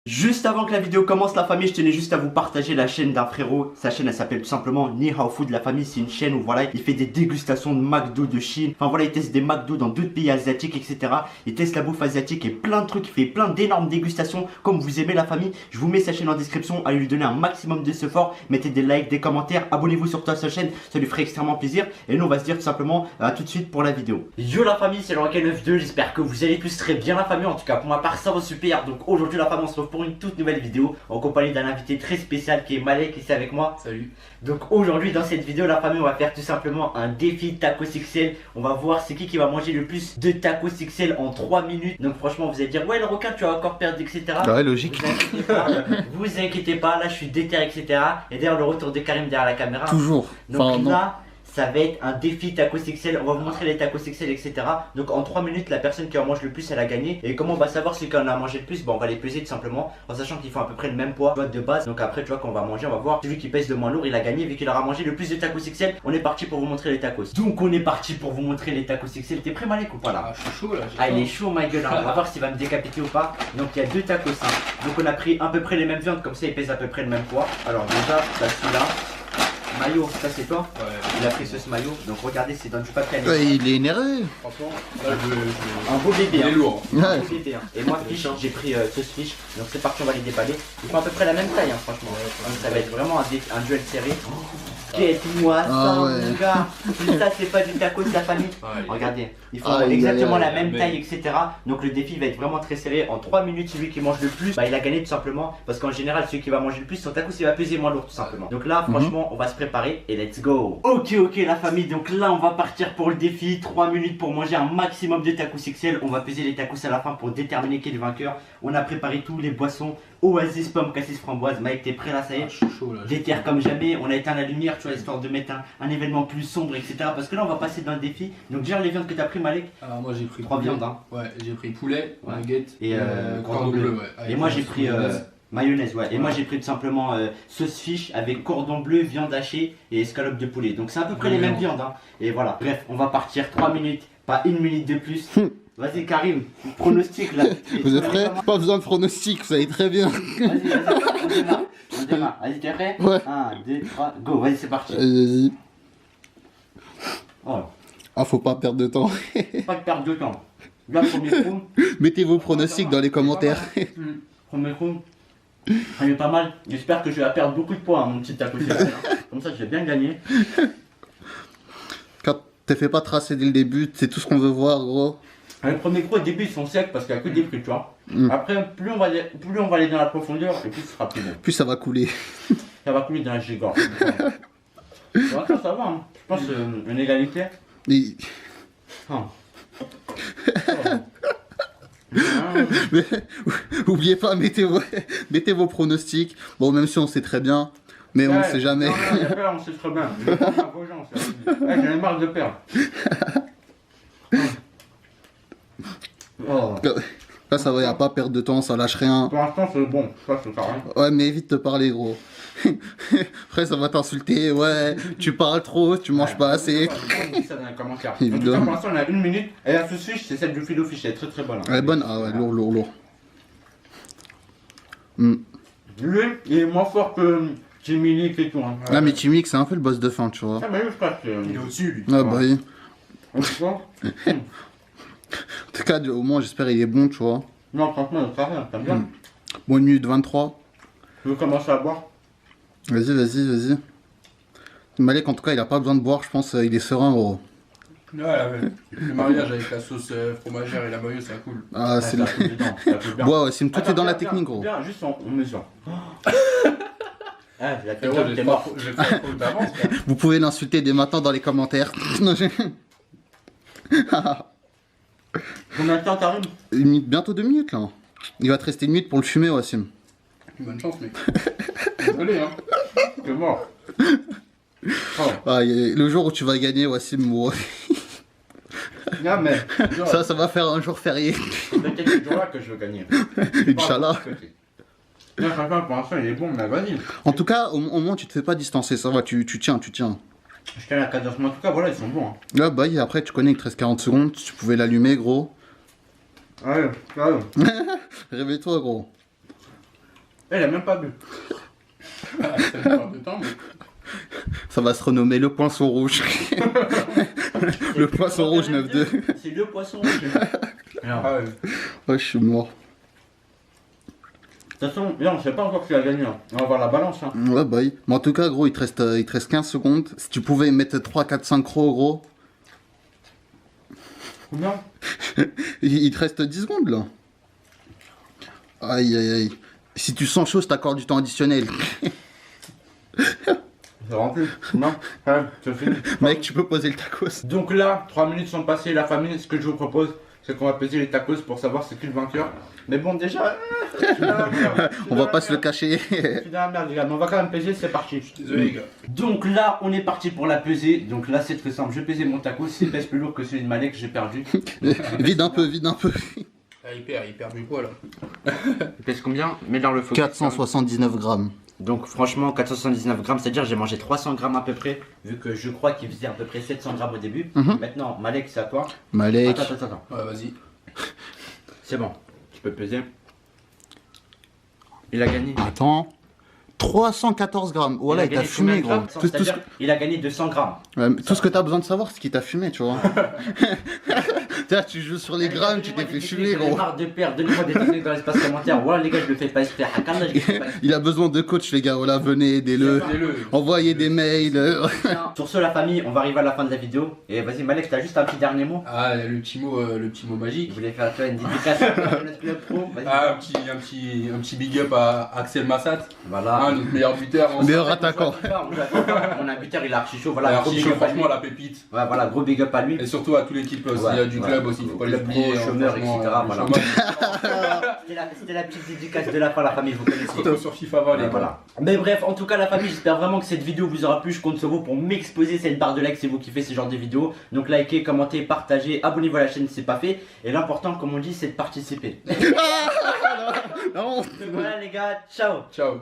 Juste avant que la vidéo commence, la famille, je tenais juste à vous partager la chaîne d'un frérot. Sa chaîne, elle s'appelle tout simplement Ni Hao Food. La famille, c'est une chaîne où voilà, il fait des dégustations de McDo de Chine. Enfin voilà, il teste des McDo dans d'autres pays asiatiques, etc. Il teste la bouffe asiatique et plein de trucs. Il fait plein d'énormes dégustations. Comme vous aimez la famille, je vous mets sa chaîne en description. Allez lui donner un maximum de support. Mettez des likes, des commentaires. Abonnez-vous surtout à sa chaîne. Ça lui ferait extrêmement plaisir. Et nous, on va se dire tout simplement à tout de suite pour la vidéo. Yo la famille, c'est le Rocket 92. J'espère que vous allez tous très bien la famille. En tout cas, pour ma part, ça va super. Donc aujourd'hui, la famille, on se retrouve pour une toute nouvelle vidéo en compagnie d'un invité très spécial qui est Malek, ici avec moi. Salut. Donc aujourd'hui dans cette vidéo la famille, on va faire tout simplement un défi tacos XL. On va voir c'est qui va manger le plus de tacos XL en 3 minutes. Donc franchement vous allez dire ouais le requin tu vas encore perdre etc. Ouais logique. Vous inquiétez pas, là je suis déter etc. Et d'ailleurs le retour de Karim derrière la caméra. Toujours. Donc Enfin, là ça va être un défi tacos XL, on va vous montrer les tacos XL etc. Donc en 3 minutes la personne qui en mange le plus elle a gagné. Et comment on va savoir celui qui en a mangé le plus? Bon on va les peser tout simplement en sachant qu'ils font à peu près le même poids de base. Donc après tu vois quand on va manger on va voir celui qui pèse le moins lourd il a gagné vu qu'il aura mangé le plus de tacos XL. On est parti pour vous montrer les tacos. Donc on est parti pour vous montrer les tacos XL. T'es prêt Malek ou pas là? Ah, je suis chaud là. Ah il est chaud ma gueule, on va voir s'il va me décapiter ou pas. Donc il y a deux tacos hein. Donc on a pris à peu près les mêmes viandes comme ça ils pèsent à peu près le même poids. Alors déjà ça celui-là. Maillot, ça c'est toi? Ouais. Il a pris ce maillot, donc regardez, c'est dans du papier. ouais, il est énervé. Franchement, là Un beau bébé. il est hein. lourd. Un Ouais. beau bébé. Hein. Et moi, fiche, j'ai pris sauce fiche, donc c'est parti, on va les déballer. Ils font à peu près la même taille, hein, franchement. Donc ça va être vraiment un duel serré. Quête-moi ça, Ah ouais. mon gars. Ça, c'est pas du tacos de la famille. Ouais, Regardez, ils font Aïe, exactement aïe, la aïe, même taille, etc. Donc le défi va être vraiment très serré. En 3 minutes, celui qui mange le plus, bah, il a gagné tout simplement. Parce qu'en général, celui qui va manger le plus, son tacos, il va peser moins lourd tout simplement. Donc là, franchement, on va se préparer et let's go. Ok, la famille. Donc là, on va partir pour le défi. 3 minutes pour manger un maximum de tacos XL. On va peser les tacos à la fin pour déterminer qui est le vainqueur. On a préparé tous les boissons. Oasis, pomme, cassis, framboise. Mike, t'es prêt là, ça y Ah, est? je suis chaud là. Déter comme jamais, on a éteint la lumière, tu vois, histoire de mettre un événement plus sombre, etc. Parce que là, on va passer dans le défi. Donc, gère les viandes que tu as pris, Malek. Alors moi j'ai pris 3 poulet. viandes, hein. Ouais, j'ai pris poulet, Ouais. nugget Et cordon bleu. Ouais. Et Avec moi, la j'ai sauce pris mayonnaise. mayonnaise, ouais. Et moi, Ouais. j'ai pris tout simplement sauce fiche avec cordon bleu, viande hachée et escalope de poulet. Donc, c'est à peu près les mêmes viandes, hein. Et voilà. Bref, on va partir 3 minutes, pas 1 minute de plus. Vas-y, Karim, pronostic là. Vous êtes prêts? Pas besoin de pronostic, vous savez très bien. Vas-y, on démarre. On démarre. Vas-y, t'es prêt? Ouais. 1, 2, 3, go. Vas-y, c'est parti. Vas-y. Oh, Ah, faut pas perdre de temps. pas de perte de temps. Là, premier coup. Mettez vos pronostics dans les commentaires. Premier coup, il est pas mal. J'espère que je vais perdre beaucoup de poids, hein, mon petit taco. Comme ça, je vais bien gagner. Quand t'es fait pas tracer dès le début, c'est tout ce qu'on veut voir, gros. Les premiers coups, au début, ils sont secs parce qu'il n'y a que des fruits, tu vois. Après, plus on va aller dans la profondeur, et plus ce sera plus bon. Puis ça va couler. Ça va couler dans la giga. Ça va, hein. Je pense une égalité. Et- Ah. Mais, oubliez pas, mettez vos pronostics. Bon, même si on sait très bien, mais on sait jamais. Non, il y a peur, on sait très bien. Je vais pas faire vos gens, ça. Ouais, j'en ai marre de perdre. Oh. Là, ça va, y a pas perdre de temps, ça lâche rien. Pour l'instant, c'est bon. Ça, c'est rien. Ouais, mais évite de parler, gros. Après, ça va t'insulter. Ouais, tu parles trop, tu manges pas assez. On dit ça dans les commentaires. En tout cas, Évidemment. pour l'instant, on a 1 minute. Et la sauce fiche, c'est celle du filo fiche. Elle est très très bonne. hein. Elle est bonne? Ah ouais, lourd. Lui, il est moins fort que Jimmy Nick et tout. Hein. Ah, mais Chimique, c'est un peu le boss de fin, tu vois. Ah, mais lui, je crois que. Il est au-dessus lui. Ah, bah oui. En tout cas, En tout cas, au moins, j'espère il est bon, tu vois. non, franchement, il est très bien. T'aimes bien? Bon, 1 minute 23. Tu veux commencer à boire? Vas-y. Malek, en tout cas, il a pas besoin de boire, je pense, il est serein, gros. Ouais, le mariage avec la sauce fromagère et la mayo, c'est cool. Ah, c'est ça le. coule dedans, ça coule bien. Ouais, Sim, tout Attends, est dans la viens, technique, gros. Viens, juste on mesure. Ah, la Frérot, technique, t'es mort. j'ai pas trop d'avance. Vous pouvez l'insulter dès maintenant dans les commentaires. Non, Combien de temps t'arrives? Bientôt 2 minutes, là. Il va te rester 1 minute pour le fumer, Wassim. Bonne chance, mec. Désolé, hein. T'es mort. Oh. Ah, le jour où tu vas gagner, Wassim, moi. Non, mais. Ça va faire un jour férié. T'inquiète, c'est toujours là que je veux gagner. Inch'Allah. Non, franchement, pour l'instant, il est bon, mais vas-y. En tout cas, au moins, tu te fais pas distancer, ça va, tu tiens. Je tiens la cadence, mais en tout cas, voilà, ils sont bons. Hein. Là, bah, après, tu connais, il te reste 40 secondes, tu pouvais l'allumer, gros. Allez, allez. Réveille-toi, gros. Elle a même pas bu. Ah, ça me parle de temps, mais... Ça va se renommer le poisson rouge. Le poisson rouge 9-2. C'est le poisson rouge. Merde. Ah ouais. Ouais, je suis mort. De toute façon, là, on sait pas encore qui a gagné. Hein. On va voir la balance. Hein. Ouais, bah oui. Mais en tout cas, gros, il te reste 15 secondes. Si tu pouvais mettre 3, 4, 5 crocs, gros. Combien? Il te reste 10 secondes, là. Aïe, aïe, aïe. Si tu sens chaud, je t'accorde du temps additionnel. C'est rempli. Non, c'est fini. Mec, tu peux poser le tacos. Donc là, 3 minutes sont passées, la famille. Ce que je vous propose, c'est qu'on va peser les tacos pour savoir c'est qui le vainqueur. Mais bon, déjà, je suis dans la merde. On va pas se le cacher. Je suis dans la merde, les gars. Mais on va quand même peser, c'est parti. Désolé, les gars. Donc là, on est parti pour la pesée. Donc là, c'est très simple. Je vais peser mon tacos. S'il pèse plus lourd que celui de Malek, j'ai perdu. Vide un peu, vide un peu. Ah, il perd du poids là. Il pèse combien? Mets dans le focus. 479 grammes. Donc franchement, 479 grammes, c'est-à-dire j'ai mangé 300 grammes à peu près, vu que je crois qu'il faisait à peu près 700 grammes au début. Maintenant, Malek, c'est à toi. Malek. Attends. Ouais, vas-y. C'est bon, tu peux peser. Il a gagné. Attends. 314 grammes. Voilà, il t'a gagné combien fumé, de gros. grammes? C'est-à-dire, il a gagné 200 grammes. Tout ce que t'as besoin de savoir, c'est qu'il t'a fumé, tu vois. Tiens, tu joues sur les grammes, tu t'es fait fumer, J'en ai gros. marre de perdre, donnez-moi des techniques dans l'espace commentaire. Voilà les gars, je le fais pas exprès. Ah, quand même, je le fais pas exprès. Il a besoin de coach, les gars. Voilà, venez, aidez-le. Aidez-le. Envoyez des mails. Sur ce, la famille, on va arriver à la fin de la vidéo. Et vas-y, Malek, t'as juste un petit dernier mot. Ah, le petit mot Je magique. voulais faire toi une dédicace à notre club pro. Vas-y. Ah, un petit big up à Axel Massat. Voilà. Ah, notre meilleur buteur. En Meilleur attaquant. On a un buteur, il a archi chaud. Voilà, Voilà, gros big up à lui. franchement, la pépite. Ouais, voilà, gros big up à lui. Et surtout à toute l'équipe aussi, Ouais, du ouais. club aussi, faut pas les Club pro, oublier. chômeurs, franchement, etc., le voilà. chômage. C'était la petite dédicace de la fin, la famille, vous connaissez. Surtout sur FIFA 20, les Ouais, gars. voilà. Mais bref, en tout cas, la famille, j'espère vraiment que cette vidéo vous aura plu. Je compte sur vous pour m'exposer cette barre de like si vous kiffez ce genre de vidéos. Donc, likez, commentez, partagez, abonnez-vous à la chaîne si c'est pas fait. Et l'important, comme on dit, c'est de participer. Non. Donc voilà, les gars, ciao. Ciao.